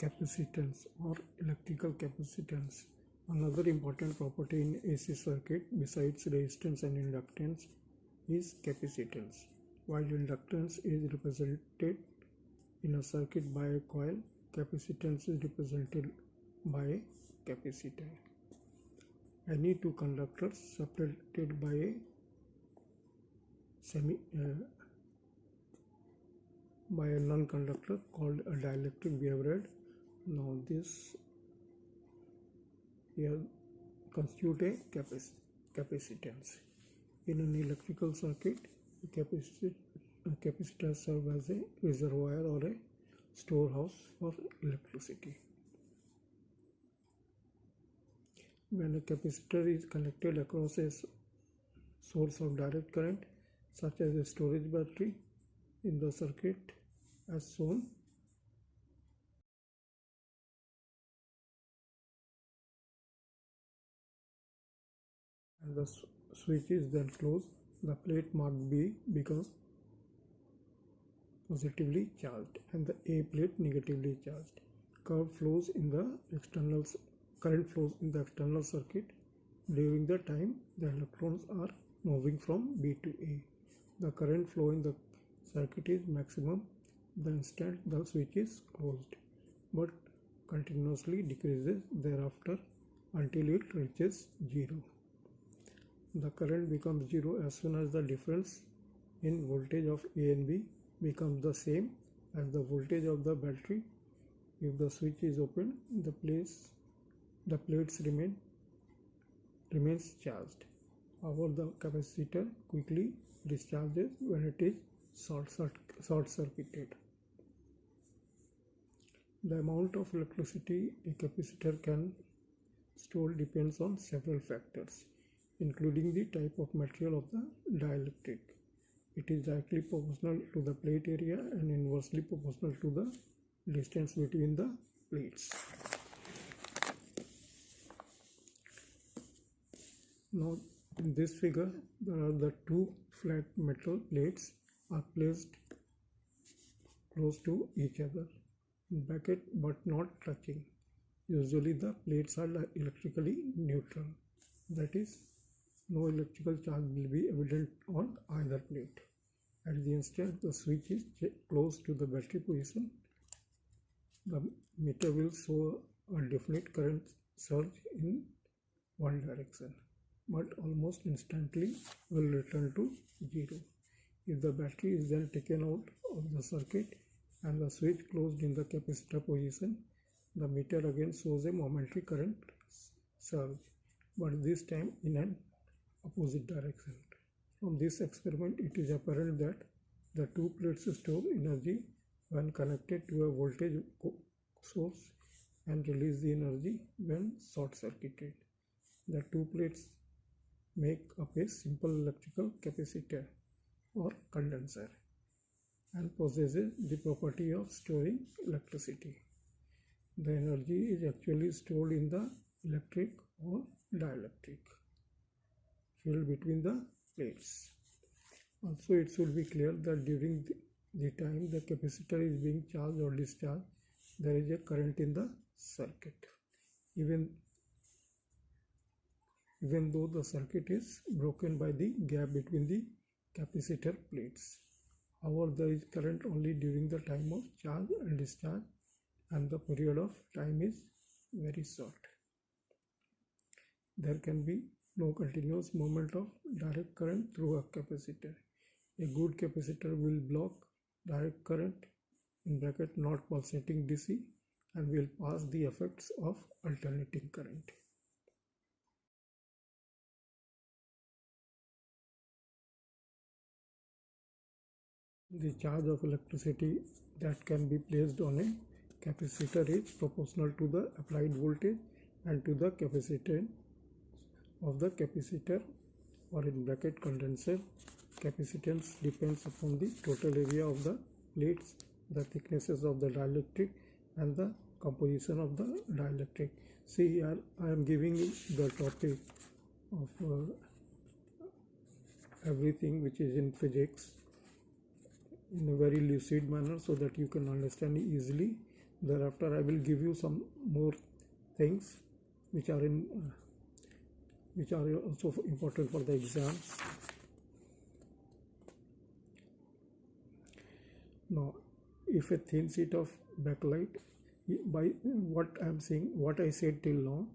Capacitance or electrical capacitance. Another important property in AC circuit besides resistance and inductance is capacitance. While inductance is represented in a circuit by a coil, capacitance is represented by a capacitor. Any two conductors separated by a non-conductor called a dielectric we have read. Now this here constitute a capacitance. In an electrical circuit, a capacitor serves as a reservoir or a storehouse for electricity. When a capacitor is connected across a source of direct current, such as a storage battery, in the circuit as shown, and the switch is then closed, the plate marked B becomes positively charged and the A plate negatively charged. Current flows in the external circuit during the time the electrons are moving from B to A. The current flow in the circuit is maximum the instant the switch is closed, but continuously decreases thereafter until it reaches 0. The current becomes 0 as soon as the difference in voltage of A and B becomes the same as the voltage of the battery. If the switch is open, the plates remains charged. However, the capacitor quickly discharges when it is short-circuited. The amount of electricity a capacitor can store depends on several factors, including the type of material of the dielectric. It is directly proportional to the plate area and inversely proportional to the distance between the plates. Now, in this figure, there are the two flat metal plates are placed close to each other in bracket but not touching. Usually the plates are electrically neutral, that is, no electrical charge will be evident on either plate. At the instant the switch is close to the battery position, the meter will show a definite current surge in one direction, but almost instantly will return to 0. If the battery is then taken out of the circuit and the switch closed in the capacitor position, the meter again shows a momentary current surge, but this time in an opposite direction. From this experiment, it is apparent that the two plates store energy when connected to a voltage source and release the energy when short-circuited. The two plates make up a simple electrical capacitor or condenser and possesses the property of storing electricity. The energy is actually stored in the electric or dielectric field between the plates. Also, it should be clear that during the time the capacitor is being charged or discharged, there is a current in the circuit, even though the circuit is broken by the gap between the capacitor plates. However, there is current only during the time of charge and discharge, and the period of time is very short. There can be no continuous movement of direct current through a capacitor. A good capacitor will block direct current in bracket not pulsating DC and will pass the effects of alternating current. The charge of electricity that can be placed on a capacitor is proportional to the applied voltage and to the capacitance of the capacitor, or in bracket condenser. Capacitance depends upon the total area of the plates, the thicknesses of the dielectric, and the composition of the dielectric. See, here I am giving you the topic of everything which is in physics in a very lucid manner so that you can understand easily. Thereafter, I will give you some more things which are also important for the exams. Now, if a thin sheet of bakelite, by what I am saying, what I said till now,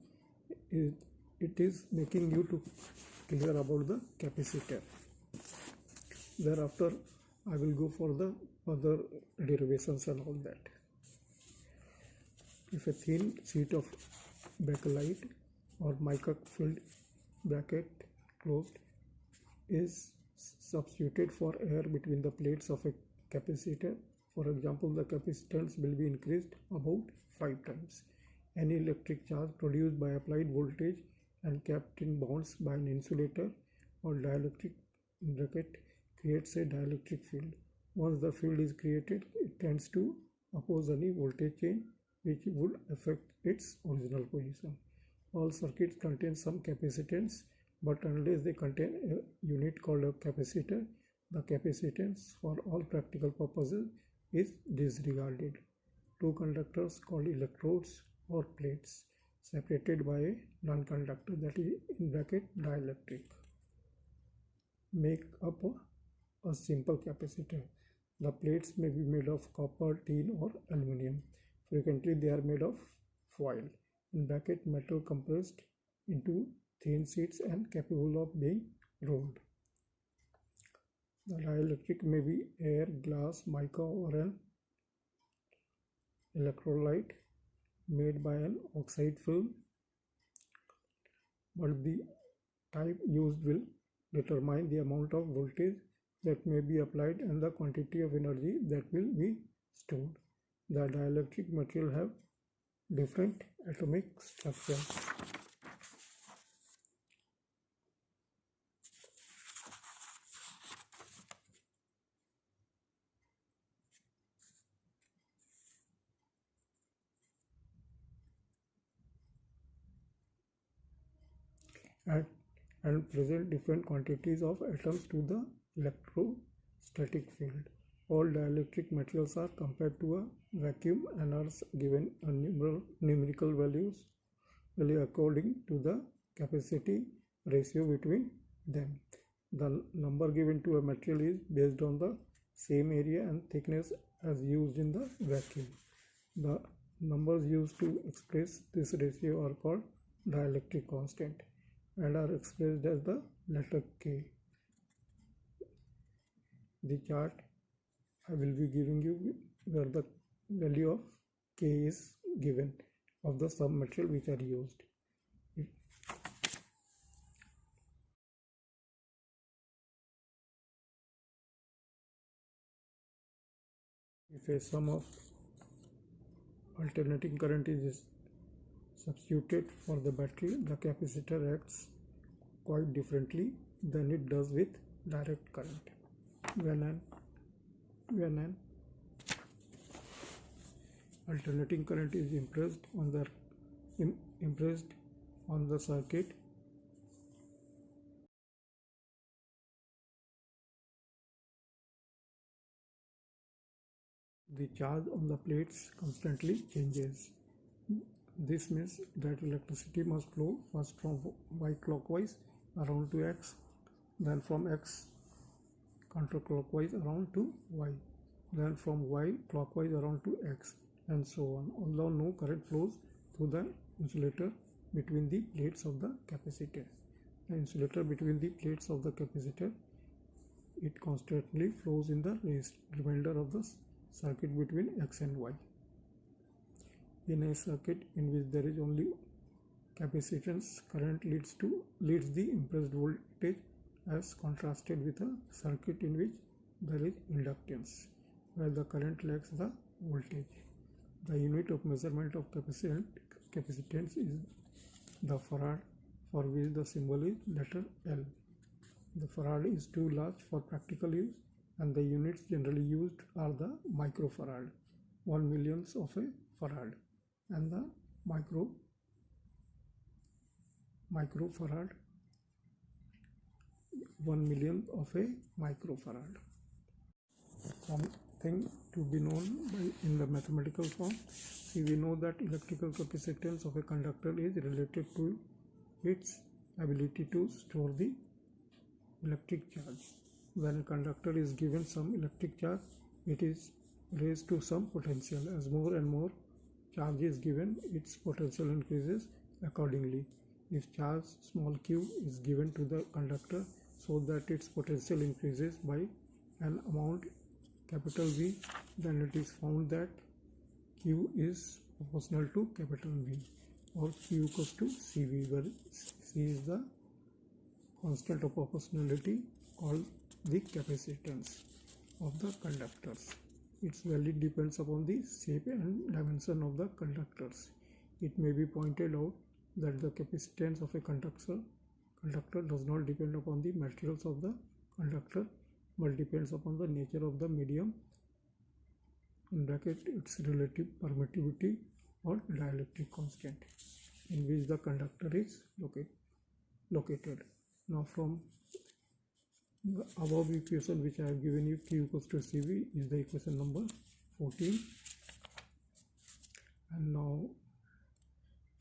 it is making you to clear about the capacitor. Thereafter, I will go for the other derivations and all that. If a thin sheet of bakelite or mica filled bracket closed is substituted for air between the plates of a capacitor, for example, the capacitance will be increased about 5 times. Any electric charge produced by applied voltage and kept in bonds by an insulator or dielectric bracket creates a dielectric field. Once the field is created, it tends to oppose any voltage change which would affect its original position. All circuits contain some capacitance, but unless they contain a unit called a capacitor, the capacitance for all practical purposes is disregarded. Two conductors called electrodes or plates separated by a non-conductor, that is in bracket dielectric, make up a simple capacitor. The plates may be made of copper, tin or aluminum. Frequently they are made of foil, in bracket metal compressed into thin sheets and capable of being rolled. The dielectric may be air, glass, mica or an electrolyte made by an oxide film, but the type used will determine the amount of voltage that may be applied and the quantity of energy that will be stored. The dielectric material have different atomic structures. And present different quantities of atoms to the electrostatic field. All dielectric materials are compared to a vacuum and are given a numerical value according to the capacity ratio between them. The number given to a material is based on the same area and thickness as used in the vacuum. The numbers used to express this ratio are called dielectric constant and are expressed as the letter K. The chart I will be giving you where the value of K is given of the submaterial which are used. If a sum of alternating current is substituted for the battery, the capacitor acts quite differently than it does with direct current. When an alternating current is impressed on the circuit, the charge on the plates constantly changes. This means that electricity must flow first from y clockwise around to x, then from x counterclockwise around to y, then from y clockwise around to x, and so on. Although no current flows through the insulator between the plates of the capacitor. The insulator between the plates of the capacitor, it constantly flows in the remainder of the circuit between x and y. In a circuit in which there is only capacitance, current leads the impressed voltage, as contrasted with a circuit in which there is inductance, where the current lags the voltage. The unit of measurement of capacitance is the farad, for which the symbol is letter L. The farad is too large for practical use, and the units generally used are the microfarad, 1 millionth of a farad, and the microfarad, 1 millionth of a microfarad. thing to be known by in the mathematical form. See, we know that electrical capacitance of a conductor is related to its ability to store the electric charge. When a conductor is given some electric charge, it is raised to some potential. As more and more charge is given, its potential increases accordingly. If charge small q is given to the conductor so that its potential increases by an amount capital V, then it is found that q is proportional to capital V, or q equals to Cv, where C is the constant of proportionality called the capacitance of the conductors. Its value depends upon the shape and dimension of the conductors. It may be pointed out that the capacitance of a conductor does not depend upon the materials of the conductor, but depends upon the nature of the medium, in bracket its relative permittivity or dielectric constant in which the conductor is located. Now, from the above equation which I have given you, q equals to Cv is the equation number 14, and now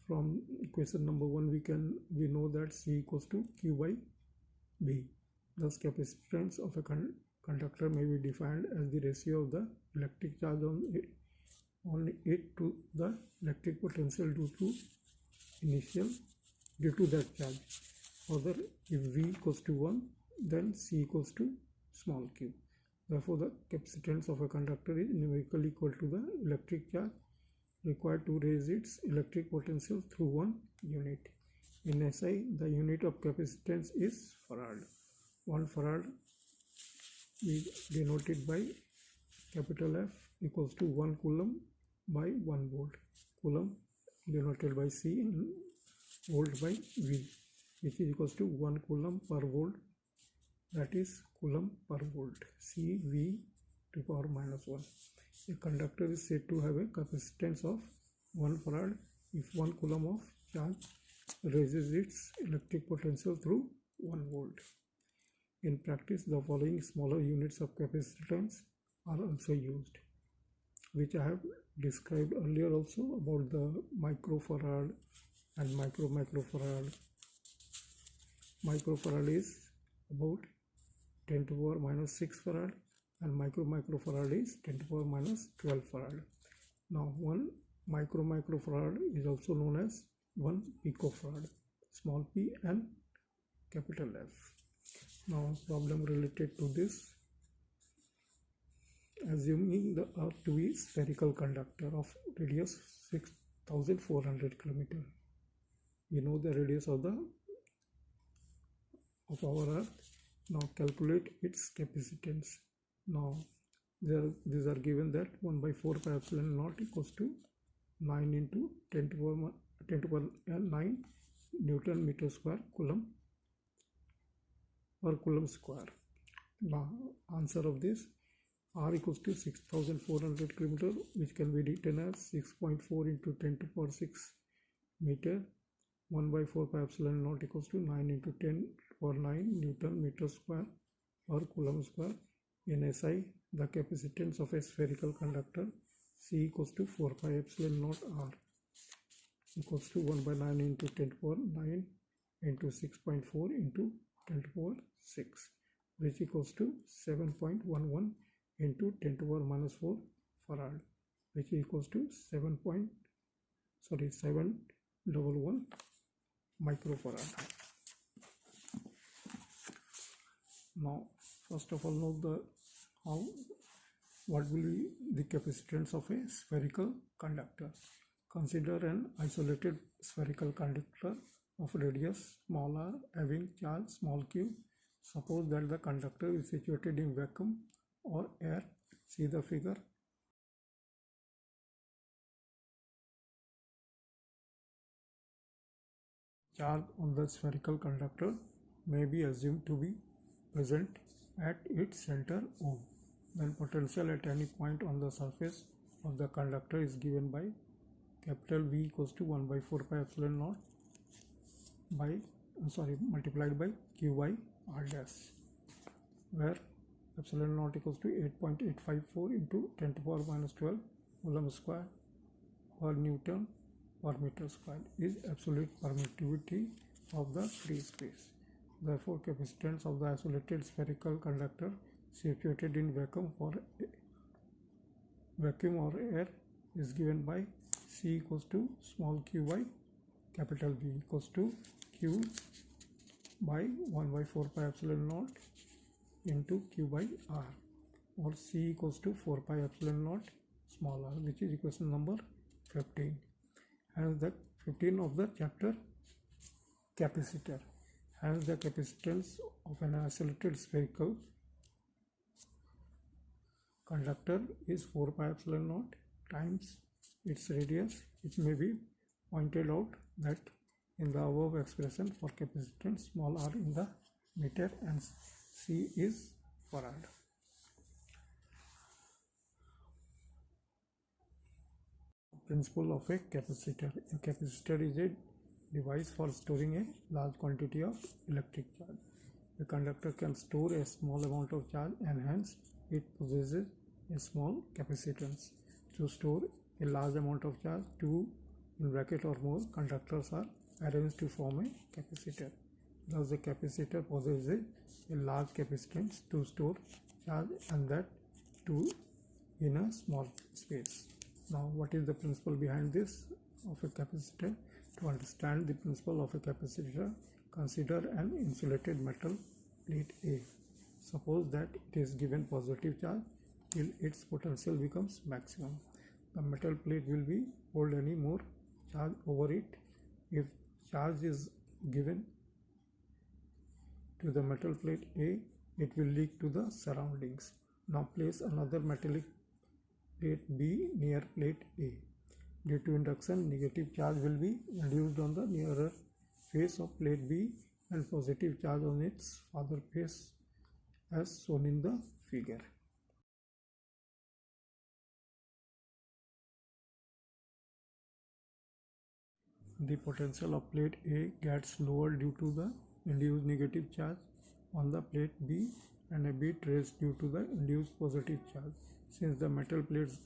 from equation number 1 we know that C equals to Q by B. Thus, capacitance of a conductor may be defined as the ratio of the electric charge on it to the electric potential due to that charge. Further, if V equals to 1, then C equals to small q. Therefore, the capacitance of a conductor is numerically equal to the electric charge required to raise its electric potential through 1 unit. In SI, the unit of capacitance is farad. 1 farad is denoted by capital F equals to 1 coulomb by 1 volt. Coulomb denoted by C and volt by V, which is equals to 1 coulomb per volt, that is coulomb per volt, CV to the power minus 1. A conductor is said to have a capacitance of 1 farad if 1 coulomb of charge raises its electric potential through 1 volt. In practice, the following smaller units of capacitance are also used, which I have described earlier also about the microfarad and microfarad. Microfarad is about 10 to the power minus 6 farad, and microfarad is 10 to the power minus 12 farad. Now, 1 microfarad is also known as 1 picofarad, small p and capital F. Now, problem related to this: assuming the Earth to be spherical conductor of radius 6,400 km. We know the radius of our Earth. Now, calculate its capacitance. Now, these are given that 1 by 4 pi epsilon naught equals to 9 into 10 to the power 9 Newton meter square coulomb per coulomb square. Now, answer of this: R equals to 6,400 km, which can be written as 6.4 into 10 to the power 6 meter. 1 by 4 pi epsilon naught equals to 9 into 10 to the power 9 Newton meter square per coulomb square. In SI, the capacitance of a spherical conductor C equals to 4 pi epsilon naught R equals to 1 by 9 into 10 to the power 9 into 6.4 into 10 to the power 6, which equals to 7.11 into 10 to the power minus 4 farad, which equals to 711 microfarad. Now, first of all, note what will be the capacitance of a spherical conductor. Consider an isolated spherical conductor of radius small r having charge small q. Suppose that the conductor is situated in vacuum or air. See the figure. Charge on the spherical conductor may be assumed to be present at its center O. Then potential at any point on the surface of the conductor is given by capital V equals to 1 by 4 pi epsilon naught multiplied by Q by R dash, where epsilon naught equals to 8.854 into 10 to the power minus 12 coulomb square per Newton per meter square is absolute permittivity of the free space. Therefore, capacitance of the isolated spherical conductor situated in vacuum or air is given by C equals to small q by capital V equals to q by 1 by 4 pi epsilon naught into q by r, or C equals to 4 pi epsilon naught small r, which is equation number 15. Hence the 15 of the chapter capacitor. Hence the capacitance of an isolated spherical conductor is 4 pi epsilon naught times its radius. It may be pointed out that in the above expression for capacitance, small r in the meter and C is farad. Principle of a capacitor. A capacitor is a device for storing a large quantity of electric charge. A conductor can store a small amount of charge and hence it possesses a small capacitance. To store a large amount of charge, two in bracket or more conductors are arranged to form a capacitor. Thus the capacitor possesses a large capacitance to store charge, and that too in a small space. Now, what is the principle behind this of a capacitor? To understand the principle of a capacitor, consider an insulated metal plate A. Suppose that it is given positive charge till its potential becomes maximum. The metal plate will be hold any more charge over it. If charge is given to the metal plate A, it will leak to the surroundings. Now place another metallic plate B near plate A. Due to induction, negative charge will be induced on the nearer face of plate B and positive charge on its farther face, as shown in the figure. The potential of plate A gets lower due to the induced negative charge on the plate B and a bit raised due to the induced positive charge. Since the metal plates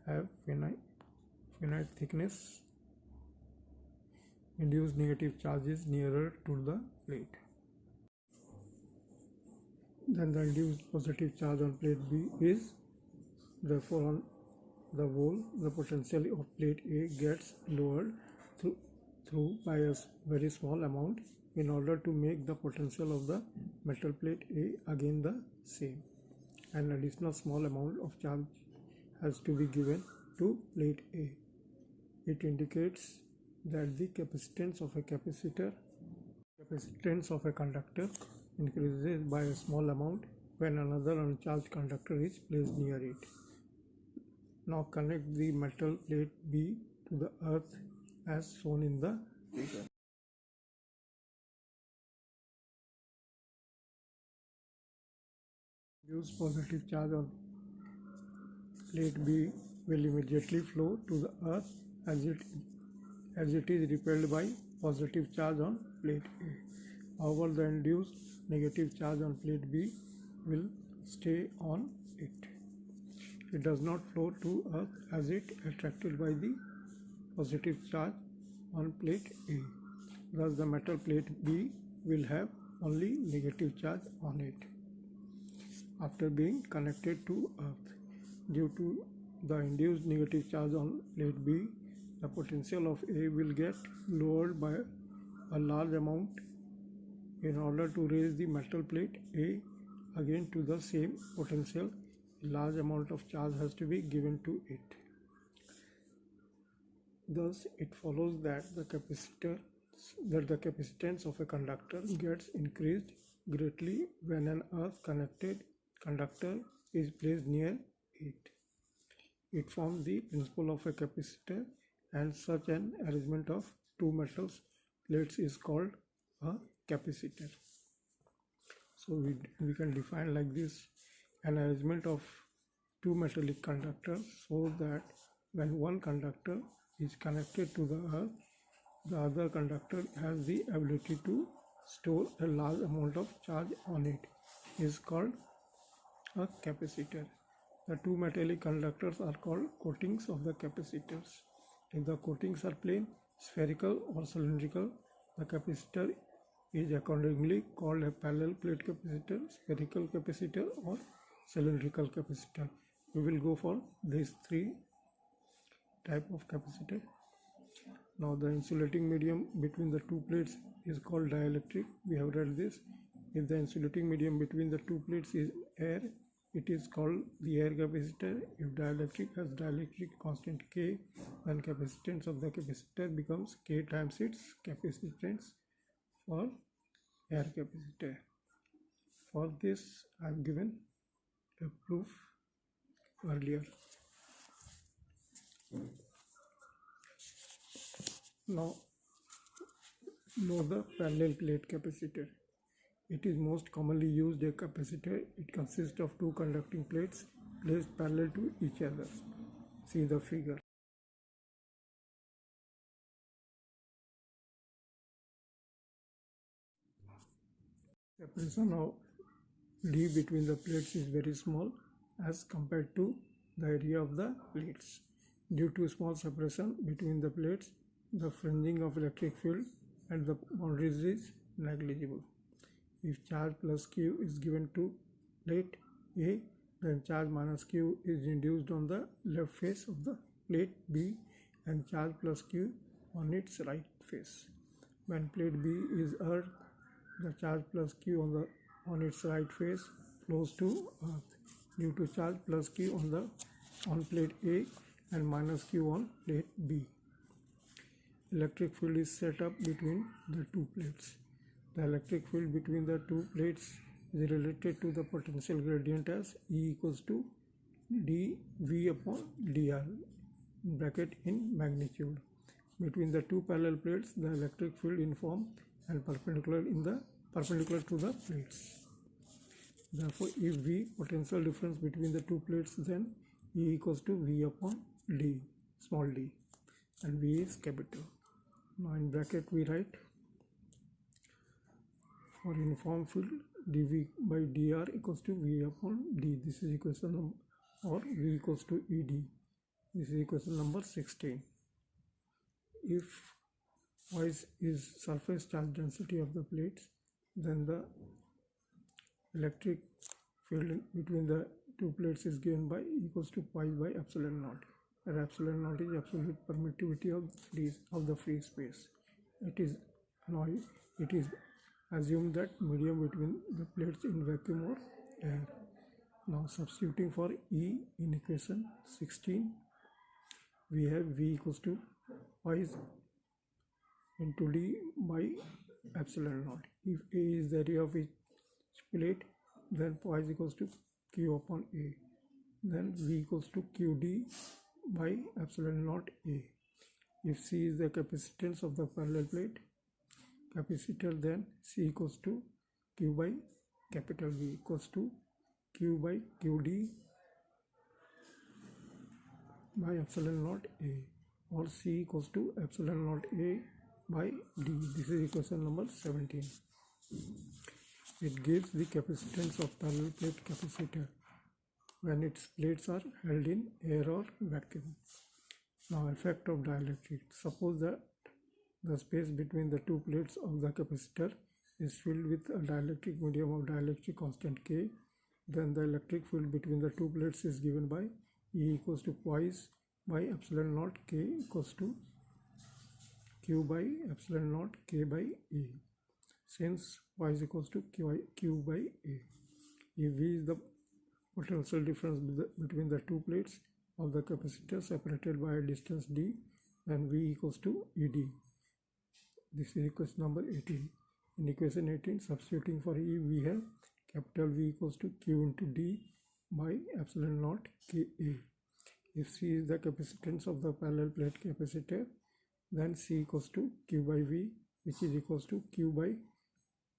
have finite thickness, induced negative charge is nearer to the plate than the induced positive charge on plate B is. Therefore, on the whole, the potential of plate A gets lowered through by a very small amount in order to make the potential of the metal plate A again the same. An additional small amount of charge has to be given to plate A. It indicates that the capacitance of a conductor increases by a small amount when another uncharged conductor is placed near it. Now connect the metal plate B to the earth as shown in the figure. Use positive charge on plate B will immediately flow to the earth as it is repelled by positive charge on plate A. However, the induced negative charge on plate B will stay on it. It does not flow to earth as it attracted by the positive charge on plate A. Thus, the metal plate B will have only negative charge on it after being connected to earth. Due to the induced negative charge on plate B, the potential of A will get lowered by a large amount. In order to raise the metal plate A again to the same potential, a large amount of charge has to be given to it. Thus, it follows that the capacitance of a conductor gets increased greatly when an earth-connected conductor is placed near it. It forms the principle of a capacitor, and such an arrangement of two metal plates is called a capacitor. So we can define like this: an arrangement of two metallic conductors so that when one conductor is connected to the earth, the other conductor has the ability to store a large amount of charge on it is called a capacitor. The two metallic conductors are called coatings of the capacitors. If the coatings are plain, spherical or cylindrical, the capacitor is accordingly called a parallel plate capacitor, spherical capacitor or cylindrical capacitor. We will go for these three type of capacitor. Now the insulating medium between the two plates is called dielectric. We have read this. If the insulating medium between the two plates is air, it is called the air capacitor. If dielectric has dielectric constant K, then capacitance of the capacitor becomes K times its capacitance for air capacitor. For this I have given a proof earlier. Now know the parallel plate capacitor. It is most commonly used a capacitor. It consists of two conducting plates placed parallel to each other. See the figure. Separation of D between the plates is very small as compared to the area of the plates. Due to small separation between the plates, the fringing of electric field at the boundaries is negligible. If charge plus Q is given to plate A, then charge minus Q is induced on the left face of the plate B and charge plus Q on its right face. When plate B is earth, the charge plus Q on its right face flows to earth due to charge plus Q on plate A and minus Q on plate B. Electric field is set up between the two plates. The electric field between the two plates is related to the potential gradient as E equals to dV upon dr bracket in magnitude. Between the two parallel plates, the electric field uniform and perpendicular to the plates. Therefore, if V potential difference between the two plates, then E equals to V upon d, small d, and V is capital. Now in bracket we write for uniform field dV by dr equals to V upon d. This is equation number, or V equals to Ed. This is equation number 16. If Y is surface charge density of the plates, then the electric field between the two plates is given by equals to pi by epsilon naught, where epsilon naught is absolute permittivity of the free space. It is assumed that medium between the plates in vacuum or air. Now substituting for E in equation 16, we have V equals to pi into d by epsilon naught. If A is the area of each plate, then pi is equals to Q upon A. Then V equals to QD by epsilon naught A. If C is the capacitance of the parallel plate capacitor, then C equals to Q by capital V equals to Q by QD by epsilon naught A, or C equals to epsilon naught A by D. This is equation number 17. It gives the capacitance of parallel plate capacitor when its plates are held in air or vacuum. Now effect of dielectric. Suppose that the space between the two plates of the capacitor is filled with a dielectric medium of dielectric constant K, then the electric field between the two plates is given by E equals to pi by epsilon naught K equals to Q by epsilon naught K by A, since y is equals to Q by A. If V is the potential difference between the two plates of the capacitor separated by a distance d, then V equals to Ed. This is equation number 18. In equation 18, substituting for E, we have capital V equals to Q into D by epsilon naught Ka. If C is the capacitance of the parallel plate capacitor, then C equals to Q by V, which is equals to Q by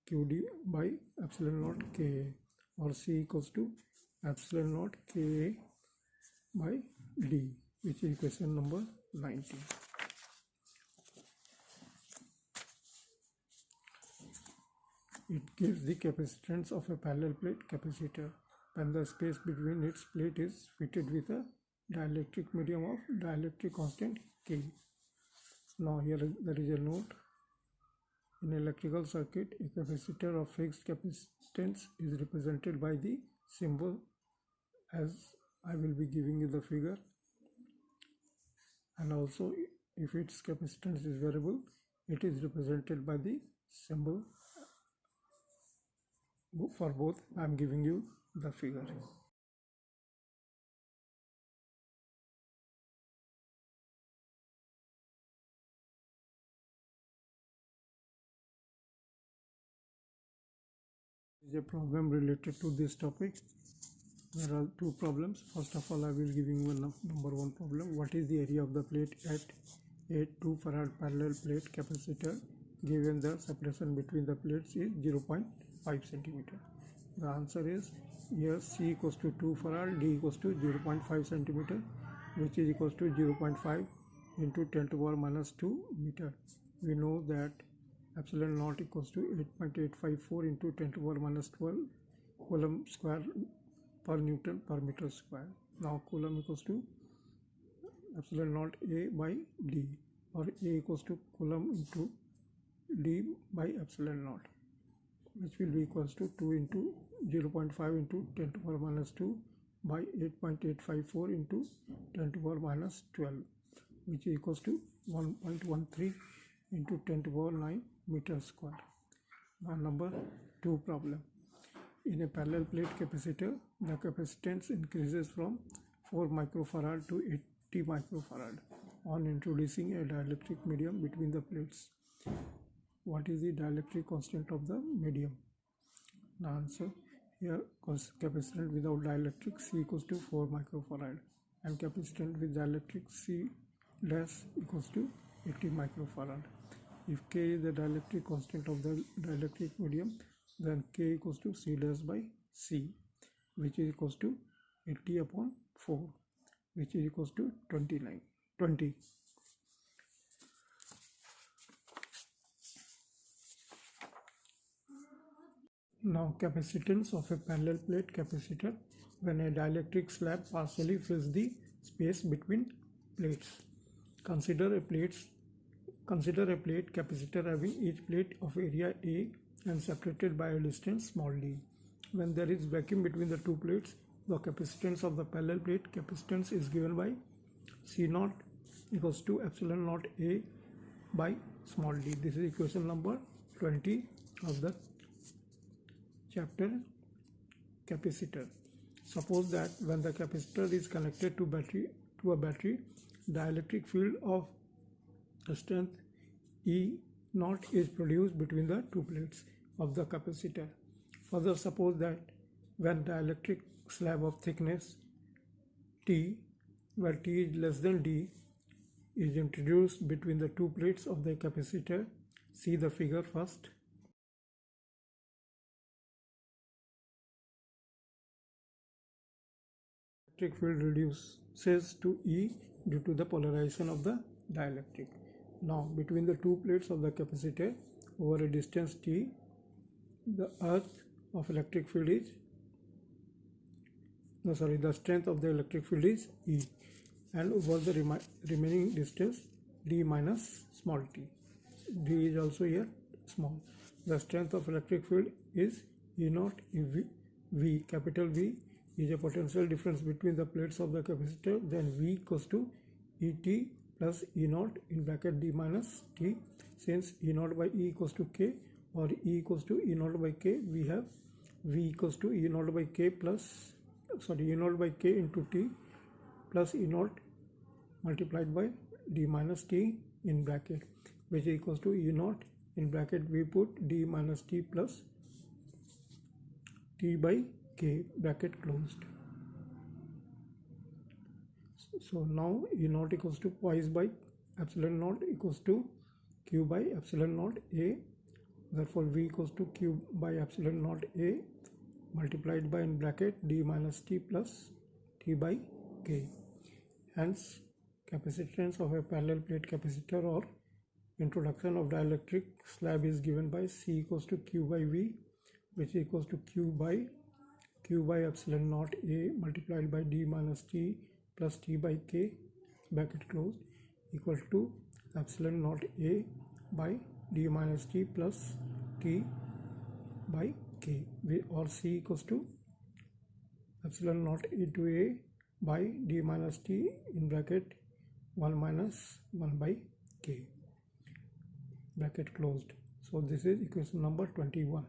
Qd by epsilon naught Ka, or C equals to epsilon naught Ka by D, which is equation number 19. It gives the capacitance of a parallel plate capacitor. when the space between its plate is fitted with a dielectric medium of dielectric constant K. Now here there is a note. In electrical circuit, a capacitor of fixed capacitance is represented by the symbol, as I will be giving you the figure, and also if its capacitance is variable, it is represented by the symbol. For both, I am giving you the figure. Is a problem related to this topic. There are two problems. First of all, I will giving you number one problem. What is the area of the plate at a 2 farad parallel plate capacitor given the separation between the plates is 0.5 centimeter? The answer is here C equals to 2 farad, D equals to 0.5 centimeter, which is equals to 0.5 into 10 to the power minus 2 meter. We know that epsilon naught equals to 8.854 into 10 to the power minus 12 coulomb square per Newton per meter square. Now coulomb equals to epsilon naught A by D, or A equals to coulomb into D by epsilon naught, which will be equals to 2 into 0.5 into 10 to the power minus 2 by 8.854 into 10 to the power minus 12, which is equals to 1.13 into 10 to the power 9 meter square. Now number 2 problem. In a parallel plate capacitor, the capacitance increases from 4 microfarad to 80 microfarad on introducing a dielectric medium between the plates. What is the dielectric constant of the medium? The answer here, capacitance without dielectric C equals to 4 microfarad and capacitance with dielectric C dash equals to 80 microfarad. If K is the dielectric constant of the dielectric medium, then K equals to C dash by C, which is equals to 80 upon 4, which is equals to 20. Now capacitance of a parallel plate capacitor when a dielectric slab partially fills the space between plates. Consider a plate capacitor having each plate of area A and separated by a distance small d. When there is vacuum between the two plates, the capacitance of the parallel plate capacitance is given by C naught equals to epsilon naught A by small d. This is equation number 20 of the chapter capacitor. Suppose that when the capacitor is connected to a battery, dielectric field of strength E naught is produced between the two plates of the capacitor. Further, suppose that when dielectric slab of thickness T, where T is less than D, is introduced between the two plates of the capacitor. See the figure first. Electric field reduces to E due to the polarization of the dielectric. Now between the two plates of the capacitor over a distance T, the strength of the electric field is E, and over the remaining distance D minus small t. D is also here small. The strength of electric field is E naught V. Capital V is a potential difference between the plates of the capacitor. Then V equals to Et plus E naught in bracket D minus T. Since E naught by E equals to K, or E equals to E naught by K, we have V equals to E naught by K into T plus E naught multiplied by D minus T in bracket, which is equals to E naught in bracket we put D minus T plus T by K, bracket closed. So now E naught equals to twice by epsilon naught equals to Q by epsilon naught A. Therefore V equals to Q by epsilon naught A multiplied by in bracket D minus T plus T by K. Hence capacitance of a parallel plate capacitor or introduction of dielectric slab is given by C equals to Q by V, which equals to Q by q by epsilon naught a multiplied by d minus t plus t by k bracket closed equal to epsilon naught a by d minus t plus t by k, or c equals to epsilon naught a to a by d minus t in bracket 1 minus 1 by k bracket closed. So this is equation number 21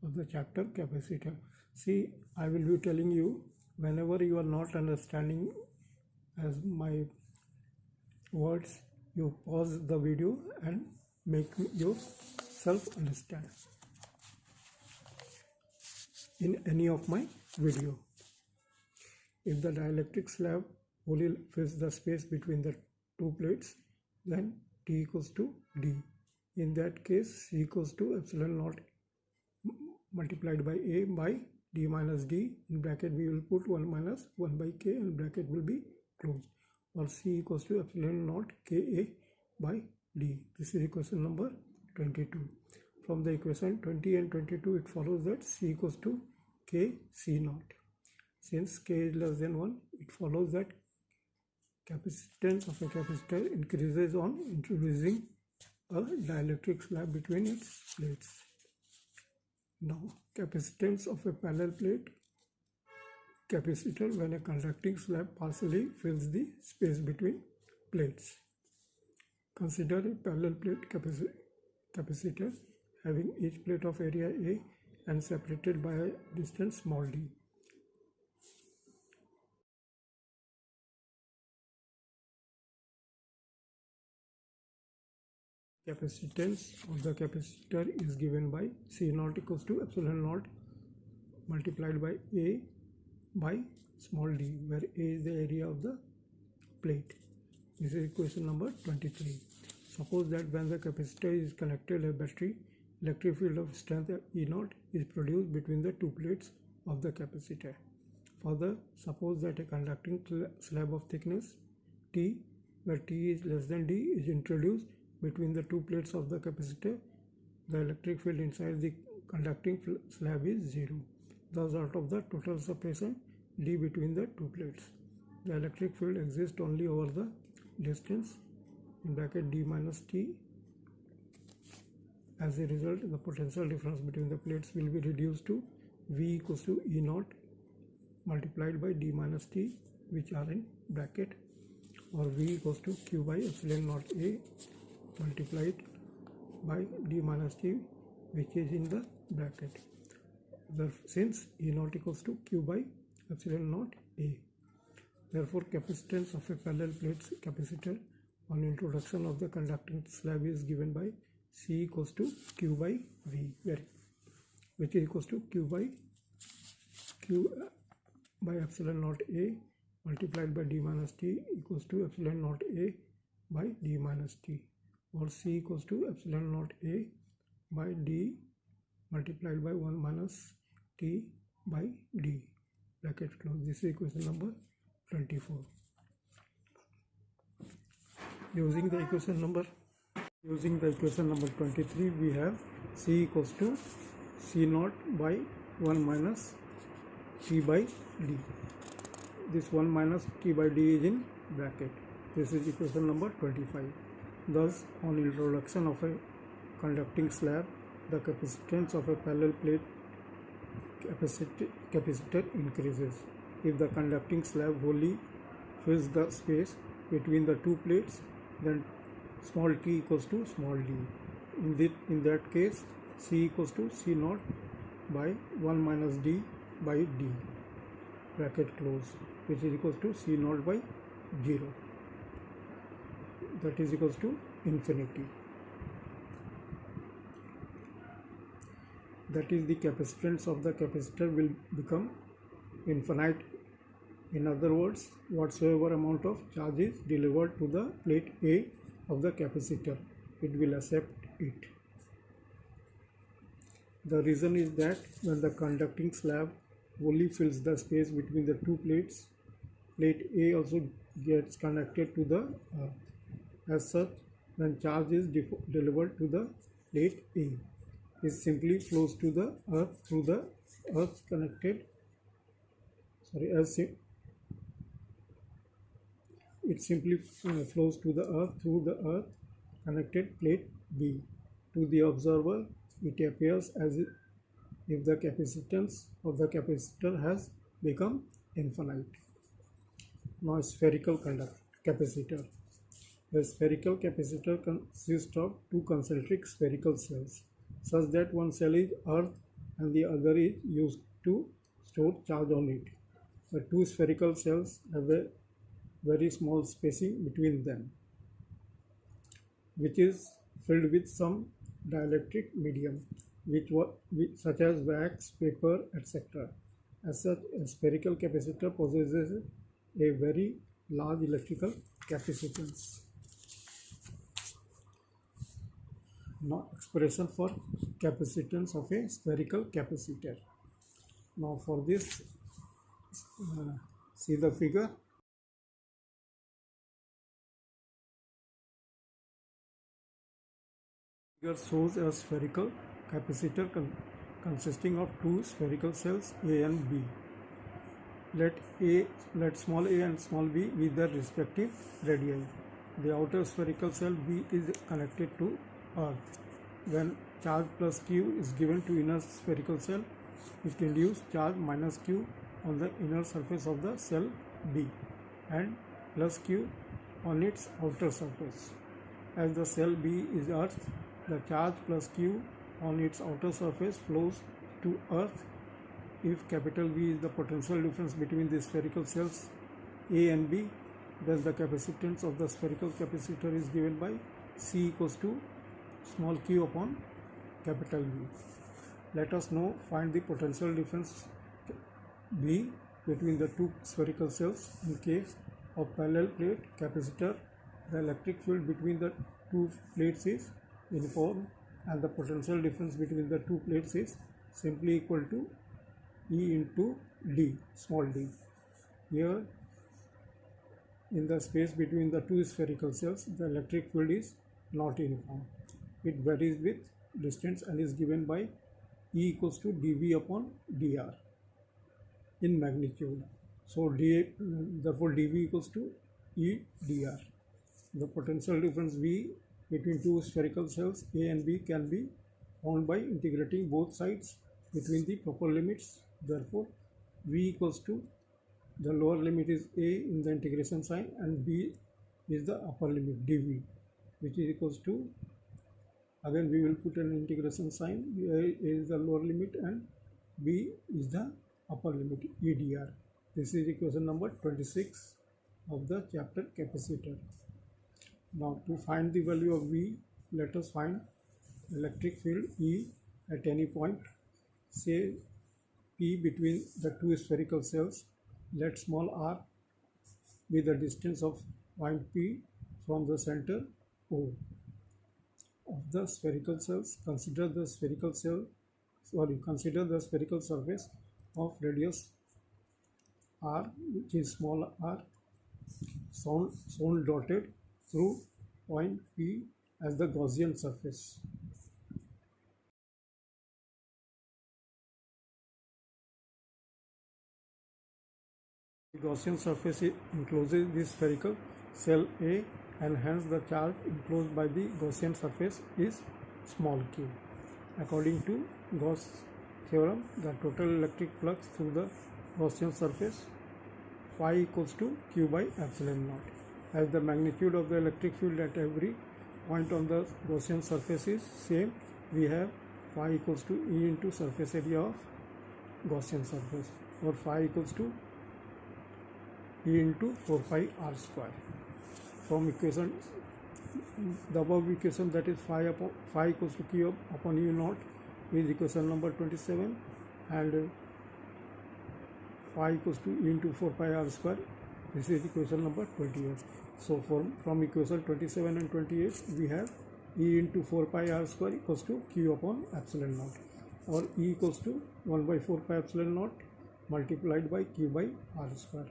of the chapter capacitor. See, I will be telling you whenever you are not understanding as my words, you pause the video and make yourself understand in any of my video. If the dielectric slab wholly fills the space between the two plates, then T equals to D. In that case, C equals to epsilon naught multiplied by A by D minus D. In bracket we will put 1 minus 1 by K and bracket will be closed. Or C equals to epsilon naught Ka by D. This is equation number 22. From the equation 20 and 22, it follows that C equals to K C naught. Since K is less than 1, it follows that capacitance of a capacitor increases on introducing a dielectric slab between its plates. Now, capacitance of a parallel plate capacitor when a conducting slab partially fills the space between plates. Consider a parallel plate capacitor having each plate of area A and separated by a distance small d. Capacitance of the capacitor is given by C naught equals to epsilon naught multiplied by A by small d, where A is the area of the plate. This is equation number 23. Suppose that when the capacitor is connected to a battery, electric field of strength E naught is produced between the two plates of the capacitor. Further, suppose that a conducting slab of thickness T, where T is less than D, is introduced between the two plates of the capacitor. The electric field inside the conducting slab is 0. Thus, out of the total separation D between the two plates, the electric field exists only over the distance in bracket D minus T. As a result, the potential difference between the plates will be reduced to V equals to E naught multiplied by D minus T, which are in bracket, or V equals to Q by epsilon naught A multiplied by D minus T, which is in the bracket. Since E naught equals to Q by epsilon naught A. Therefore, capacitance of a parallel plate capacitor on introduction of the conducting slab is given by C equals to Q by V, which is equals to Q by epsilon naught A multiplied by D minus T equals to epsilon naught A by D minus T, or C equals to epsilon naught A by D multiplied by 1 minus T by D, bracket close. This is equation number 24. Using the equation number 23, we have C equals to C naught by 1 minus T by D. This 1 minus T by D is in bracket. This is equation number 25. Thus, on introduction of a conducting slab, the capacitance of a parallel plate capacitor increases. If the conducting slab wholly fills the space between the two plates, then small t equals to small d. In that case, C equals to C naught by 1 minus D by D, bracket close, which is equals to C naught by 0. That is equals to infinity. That is, the capacitance of the capacitor will become infinite. In other words, whatsoever amount of charge is delivered to the plate A of the capacitor, it will accept it. The reason is that when the conducting slab wholly fills the space between the two plates, plate A also gets connected to the earth. As such, when charge is delivered to the plate A, it simply flows to the earth through the earth connected sorry, it simply flows to the earth through the earth connected plate B. To the observer, it appears as if the capacitance of the capacitor has become infinite. Now, spherical capacitor. A spherical capacitor consists of two concentric spherical cells, such that one cell is earth and the other is used to store charge on it. The two spherical cells have a very small spacing between them, which is filled with some dielectric medium, such as wax, paper, etc. As such, a spherical capacitor possesses a very large electrical capacitance. Now, expression for capacitance of a spherical capacitor. Now, for this, see the figure. Figure shows a spherical capacitor consisting of two spherical cells A and B. Let small a and small b be their respective radii. The outer spherical cell B is connected to earth. When charge plus q is given to inner spherical cell, it induces charge minus q on the inner surface of the cell B and plus q on its outer surface. As the cell B is earth, the charge plus q on its outer surface flows to earth. If capital V is the potential difference between the spherical cells A and B, then the capacitance of the spherical capacitor is given by C equals to small q upon capital V. Let us now find the potential difference B between the two spherical cells. In case of parallel plate capacitor, the electric field between the two plates is uniform and the potential difference between the two plates is simply equal to E into D, small d. Here, in the space between the two spherical cells, the electric field is not uniform. It varies with distance and is given by E equals to dV upon dr in magnitude. So, therefore dV equals to E dr. The potential difference V between two spherical cells A and B can be found by integrating both sides between the proper limits. Therefore, V equals to the lower limit is A in the integration sign and B is the upper limit dV, which is equals to, again we will put an integration sign. A is the lower limit and B is the upper limit, E dr. This is equation number 26 of the chapter capacitor. Now, to find the value of V, let us find electric field E at any point, say P between the two spherical cells. Let small r be the distance of point P from the center O of the spherical cells. Consider the spherical surface of radius r, which is small r, shown dotted through point P as the Gaussian surface. The Gaussian surface encloses the spherical cell A, and hence the charge enclosed by the Gaussian surface is small q. According to Gauss theorem, the total electric flux through the Gaussian surface phi equals to q by epsilon naught. As the magnitude of the electric field at every point on the Gaussian surface is same, we have phi equals to E into surface area of Gaussian surface, or phi equals to E into 4 pi r square. From equation, the above equation, that is phi equals to q upon u naught, is equation number 27, and phi equals to E into 4 pi r square, this is equation number 28. So from equation 27 and 28, we have E into 4 pi r square equals to q upon epsilon naught, or E equals to 1 by 4 pi epsilon naught multiplied by q by r square.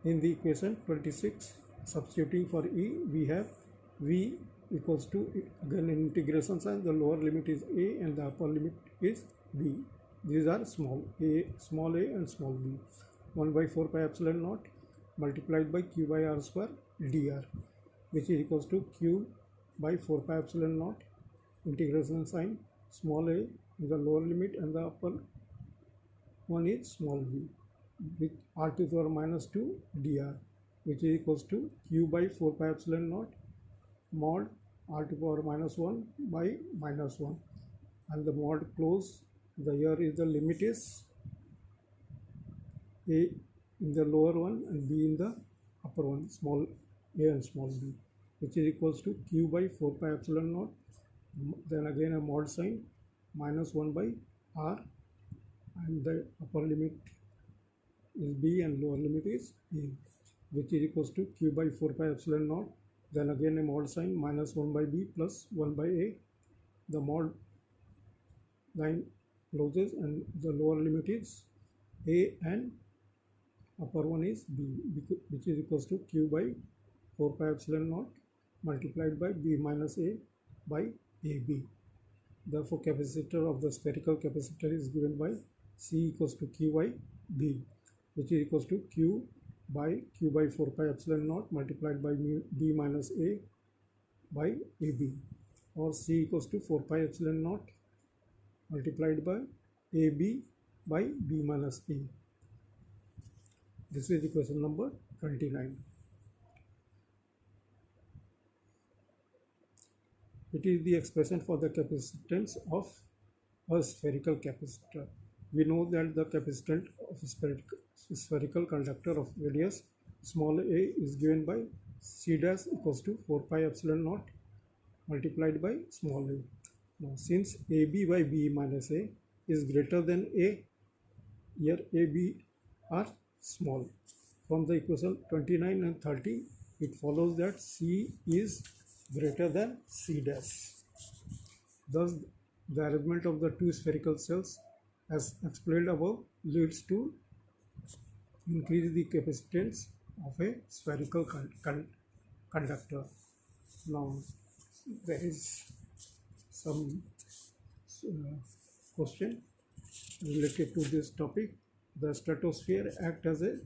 In the equation 26, substituting for E, we have V equals to, again in integration sign, the lower limit is A and the upper limit is B. These are small a and small b. 1 by 4 pi epsilon naught multiplied by q by r square dr, which is equals to q by 4 pi epsilon naught integration sign small a in the lower limit and the upper one is small v with r to the power minus 2 dr, which is equals to q by 4 pi epsilon naught mod r to the power minus 1 by minus 1, and the mod close the here is the limit is a in the lower one and b in the upper one, small a and small b, which is equals to q by 4 pi epsilon naught, then again a mod sign minus 1 by r, and the upper limit is b and lower limit is a, which is equals to q by 4 pi epsilon naught, then again a mod sign minus 1 by b plus 1 by a, the mod line closes and the lower limit is a and upper one is b, which is equals to q by 4 pi epsilon naught multiplied by b minus a by ab. Therefore capacitor of the spherical capacitor is given by C equals to q by b, which is equals to q by 4 pi epsilon naught multiplied by b minus a by ab, or C equals to 4 pi epsilon naught multiplied by ab by b minus a. This is equation number 29. It is the expression for the capacitance of a spherical capacitor. We know that the capacitance of a spherical conductor of radius small a is given by c dash equals to 4 pi epsilon naught multiplied by small a. Now since ab by b minus a is greater than a, here ab are small. From the equation 29 and 30, it follows that c is greater than c dash. Thus the arrangement of the two spherical cells as explained above leads to increase the capacitance of a spherical conductor. Now there is some question related to this topic. The stratosphere acts as a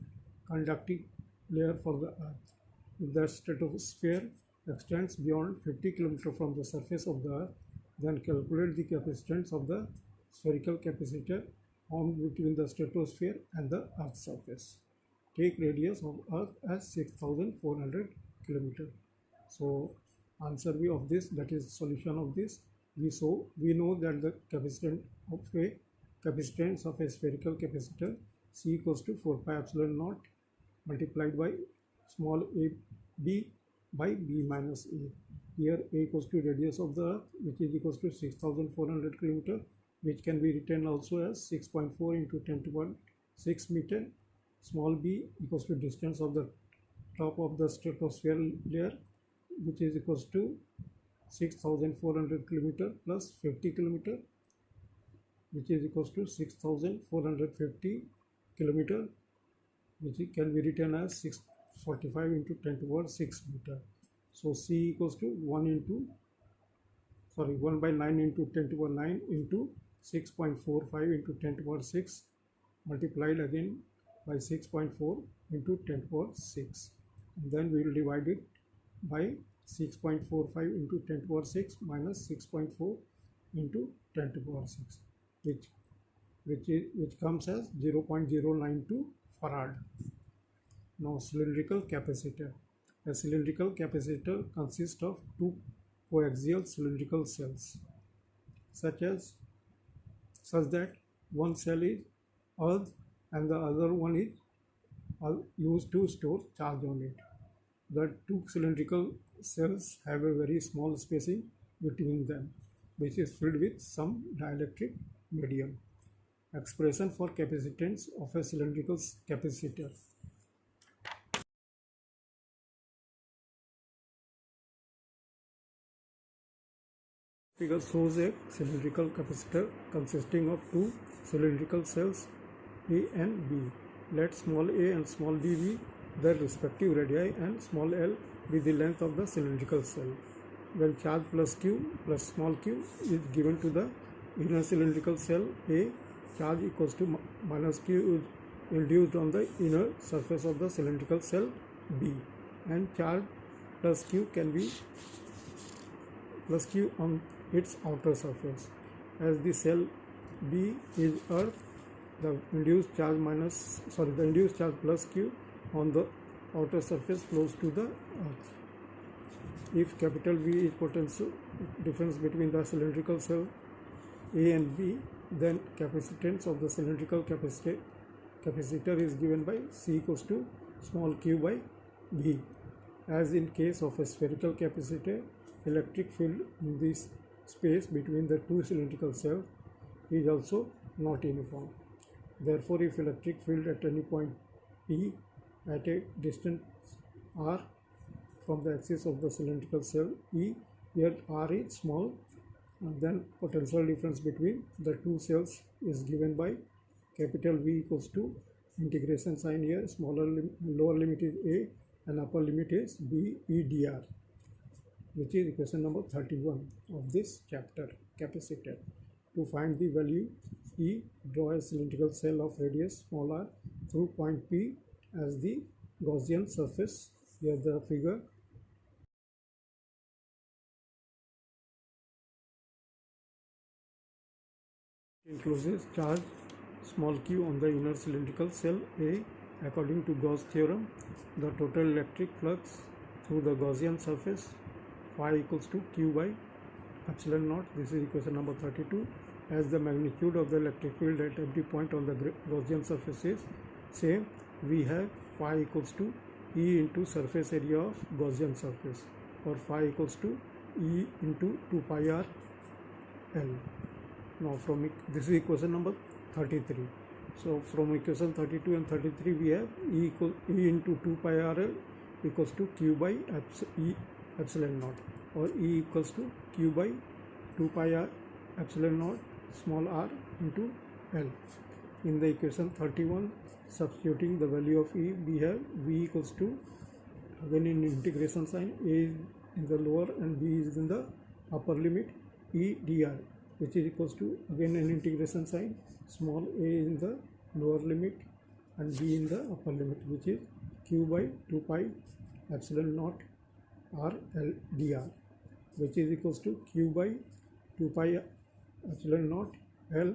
conducting layer for the earth. If the stratosphere extends beyond 50 km from the surface of the earth, then calculate the capacitance of the spherical capacitor formed between the stratosphere and the earth's surface. Take radius of earth as 6400 km. So answer B of this, that is solution of this, we know that the capacitance of a spherical capacitor C equals to 4 pi epsilon naught multiplied by small a b by b minus a. Here a equals to radius of the earth, which is equals to 6400 km, which can be written also as 6.4 into 10 to the power 6 meter. Small b equals to distance of the top of the stratosphere layer, which is equals to 6400 km plus 50 km, which is equals to 6450 km, which can be written as 645 into 10 to the power 6 meter. So C equals to 1 by 9 into 10 to the power 9 into 6.45 into 10 to the power 6 multiplied again by 6.4 into 10 to the power 6. And then we will divide it by 6.45 into 10 to the power 6 minus 6.4 into 10 to the power 6, which comes as 0.092 farad. Now cylindrical capacitor. A cylindrical capacitor consists of two coaxial cylindrical cells such that one cell is earth and the other one is used to store charge on it. The two cylindrical cells have a very small spacing between them, which is filled with some dielectric medium. Expression for capacitance of a cylindrical capacitor. Figure shows a cylindrical capacitor consisting of two cylindrical cells A and B. Let small a and small b be their respective radii and small l be the length of the cylindrical cell. When charge plus q plus small q is given to the inner cylindrical cell A, charge equals to minus q induced on the inner surface of the cylindrical cell B, and charge plus Q can be plus Q on its outer surface. As the cell B is earth, the induced charge plus Q on the outer surface flows to the earth. If capital V is potential difference between the cylindrical cell A and B, then capacitance of the cylindrical capacitor is given by C equals to small q by V. As in case of a spherical capacitor, electric field in this space between the two cylindrical cells is also not uniform. Therefore, if electric field at any point P at a distance r from the axis of the cylindrical cell E, here r is small, then potential difference between the two cells is given by capital V equals to integration sign here, lower limit is A and upper limit is B E dr, which is equation number 31 of this chapter, capacitor. To find the value E, draw a cylindrical cell of radius small r through point P as the Gaussian surface. Here the figure encloses charge small q on the inner cylindrical cell A. According to Gauss theorem, the total electric flux through the Gaussian surface phi equals to q by epsilon naught. This is equation number 32. As the magnitude of the electric field at every point on the Gaussian surface is same, we have phi equals to E into surface area of Gaussian surface, or phi equals to E into 2 pi r L. Now from this is equation number 33. So from equation 32 and 33 we have E into 2 pi r L equals to q by epsilon naught, or E equals to q by 2 pi r epsilon naught small r into L. In the equation 31, substituting the value of E, we have V equals to, again in integration sign, A is in the lower and B is in the upper limit, E dr, which is equals to, again in integration sign, small a in the lower limit and B in the upper limit, which is q by 2 pi epsilon naught r L dr, which is equals to q by 2 pi epsilon naught L,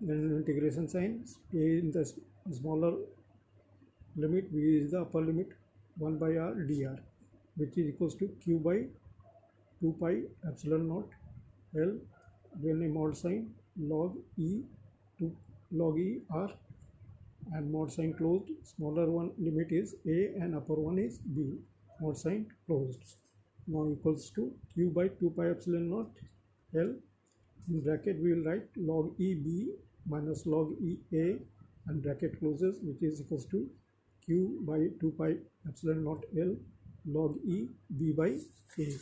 then integration sign, A in the smaller limit, B is the upper limit, 1 by r dr, which is equals to q by 2 pi epsilon naught L, again a mod sign, log E to log E r, and mod sign closed, smaller one limit is A and upper one is B, mod sign closed. Now equals to q by 2 pi epsilon naught L, in bracket we will write log E B minus log E A, and bracket closes, which is equals to q by 2 pi epsilon naught L log E B by A.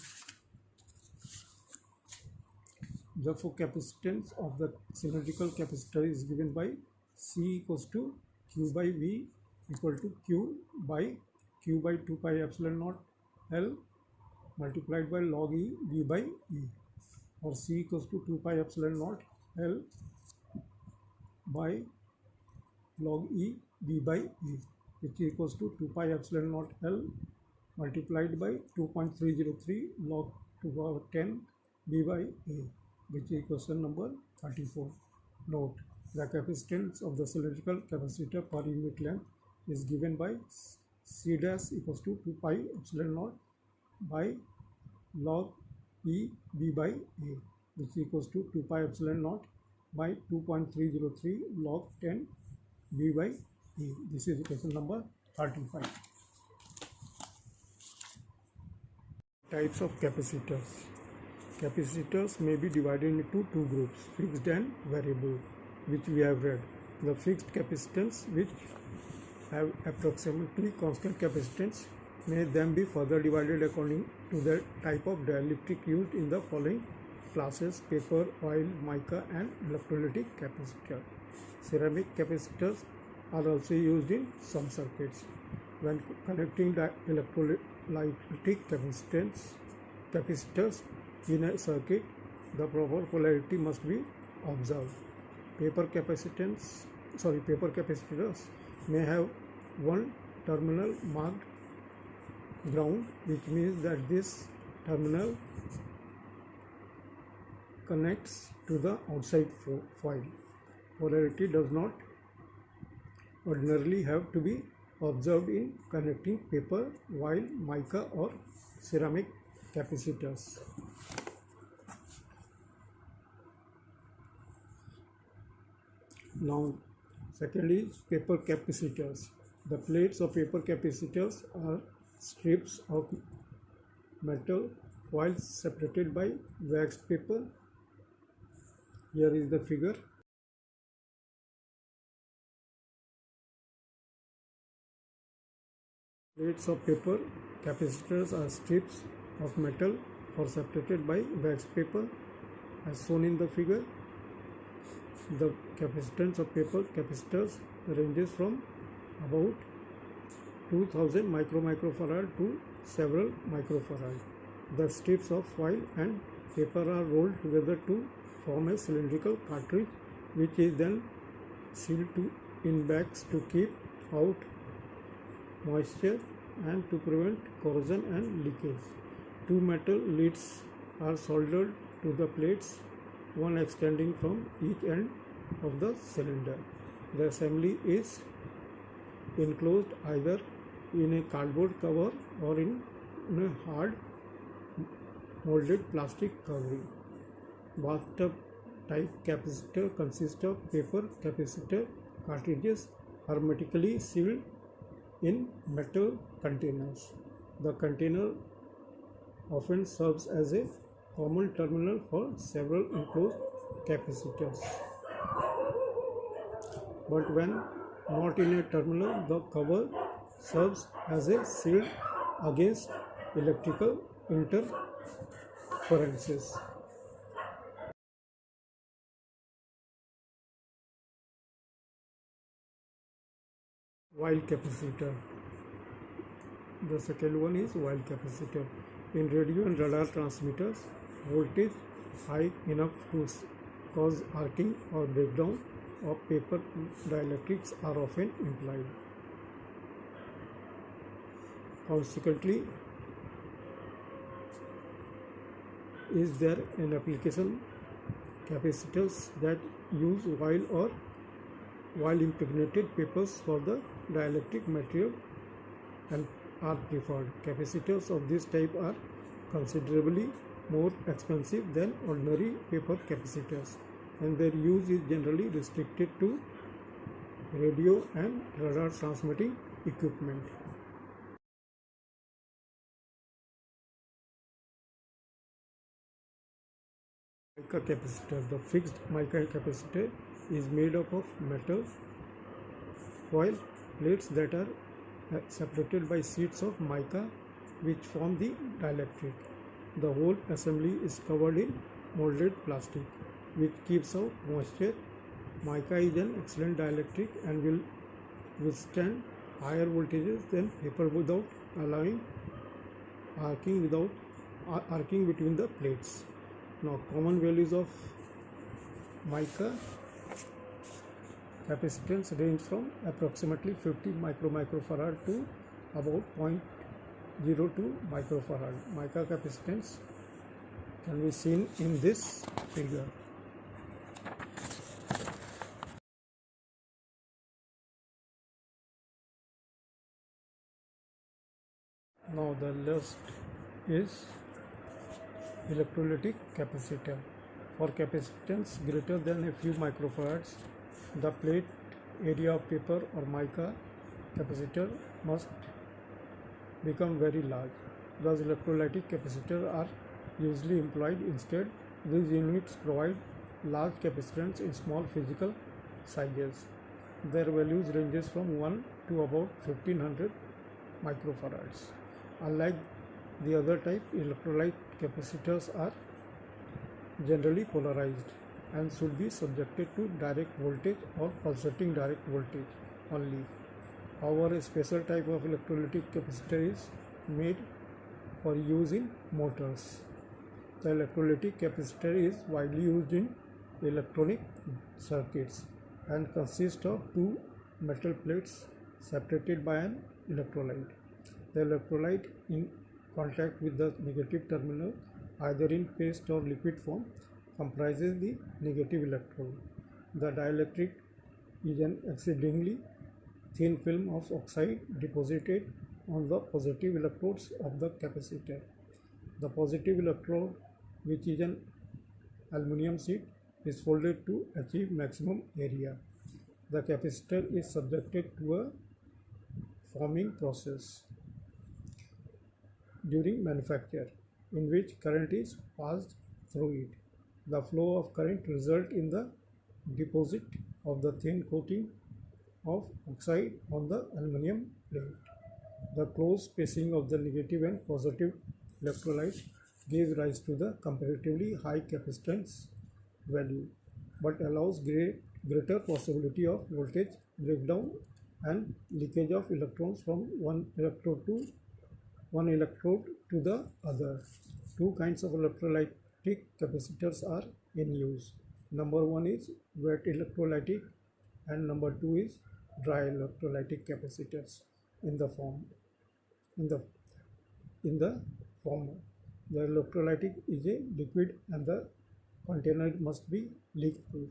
Therefore, capacitance of the cylindrical capacitor is given by C equals to q by V equal to q by 2 pi epsilon naught L multiplied by log E B by E, or C equals to 2 pi epsilon naught L by log E B by E, which equals to 2 pi epsilon naught L multiplied by 2.303 log to the power 10 B by A, which is equation number 34. Note, the capacitance of the cylindrical capacitor per unit length is given by C dash equals to 2 pi epsilon naught by log E B by A, which equals to 2 pi epsilon naught by 2.303 log 10 B by E. This is equation number 35. Types of capacitors. Capacitors may be divided into two groups, fixed and variable, which we have read. The fixed capacitance, which have approximately constant capacitance, may then be further divided according to the type of dielectric used in the following classes: paper, oil, mica, and electrolytic capacitor. Ceramic capacitors are also used in some circuits. When connecting the electrolytic capacitors in a circuit, the proper polarity must be observed. Paper capacitors may have one terminal marked ground, which means that this terminal connects to the outside foil. Polarity does not ordinarily have to be observed in connecting paper, while mica or ceramic capacitors. Now, second is paper capacitors. The plates of paper capacitors are strips of metal foils separated by waxed paper. Here is the figure. Plates of paper capacitors are strips of metal separated by waxed paper, as shown in the figure. The capacitance of paper capacitors ranges from about 2000 microfarad to several microfarad. The strips of foil and paper are rolled together to form a cylindrical cartridge, which is then sealed in bags to keep out moisture and to prevent corrosion and leakage. Two metal leads are soldered to the plates, one extending from each end of the cylinder. The assembly is enclosed either in a cardboard cover or in a hard molded plastic covering. Bathtub type capacitor consists of paper capacitor cartridges hermetically sealed in metal containers. The container often serves as a common terminal for several enclosed capacitors. But when not in a terminal, the cover serves as a shield against electrical interferences. While capacitor. The second one is while capacitor. In radio and radar transmitters, voltage high enough to cause arcing or breakdown of paper dielectrics are often implied. Consequently, is there an application capacitors that use while impregnated papers for the dielectric material and are preferred. Capacitors of this type are considerably more expensive than ordinary paper capacitors, and their use is generally restricted to radio and radar transmitting equipment. Mica capacitor. The fixed mica capacitor is made up of metal foil plates that are separated by sheets of mica which form the dielectric. The whole assembly is covered in molded plastic which keeps out moisture. Mica is an excellent dielectric and will withstand higher voltages than paper without allowing arcing between the plates. Now, common values of mica capacitance range from approximately 50 microfarad to about 0.02 microfarad. Mica capacitance can be seen in this figure. Now the last is electrolytic capacitor. For capacitance greater than a few microfarads, the plate area of paper or mica capacitor must become very large. Thus, electrolytic capacitors are usually employed instead. These units provide large capacitance in small physical sizes. Their values ranges from 1 to about 1500 microfarads. Unlike the other type, electrolyte capacitors are generally polarized and should be subjected to direct voltage or pulsating direct voltage only. However, a special type of electrolytic capacitor is made for use in motors. The electrolytic capacitor is widely used in electronic circuits and consists of two metal plates separated by an electrolyte. The electrolyte in contact with the negative terminal, either in paste or liquid form, comprises the negative electrode. The dielectric is an exceedingly thin film of oxide deposited on the positive electrodes of the capacitor. The positive electrode, which is an aluminum sheet, is folded to achieve maximum area. The capacitor is subjected to a forming process during manufacture, in which current is passed through it. The flow of current results in the deposit of the thin coating of oxide on the aluminum plate. The close spacing of the negative and positive electrolyte gives rise to the comparatively high capacitance value, but allows greater possibility of voltage breakdown and leakage of electrons from one electrode to the other. Two kinds of electrolytic capacitors are in use. Number one is wet electrolytic and number two is dry electrolytic capacitors. In the former, the electrolytic is a liquid and the container must be leak proof.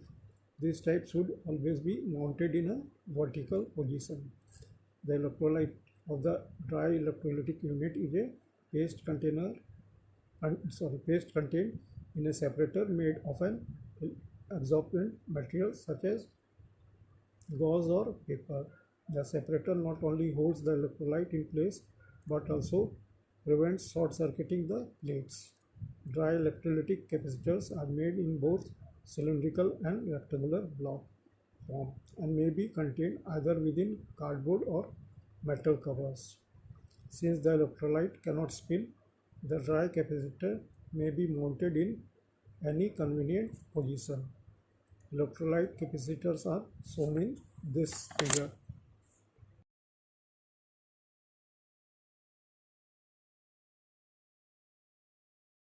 This type should always be mounted in a vertical position. The electrolyte of the dry electrolytic unit is a paste contained in a separator made of an absorbent material such as gauze or paper. The separator not only holds the electrolyte in place but also prevents short-circuiting the plates. Dry electrolytic capacitors are made in both cylindrical and rectangular block form and may be contained either within cardboard or metal covers. Since the electrolyte cannot spill, the dry capacitor may be mounted in any convenient position. Electrolyte capacitors are shown in this figure.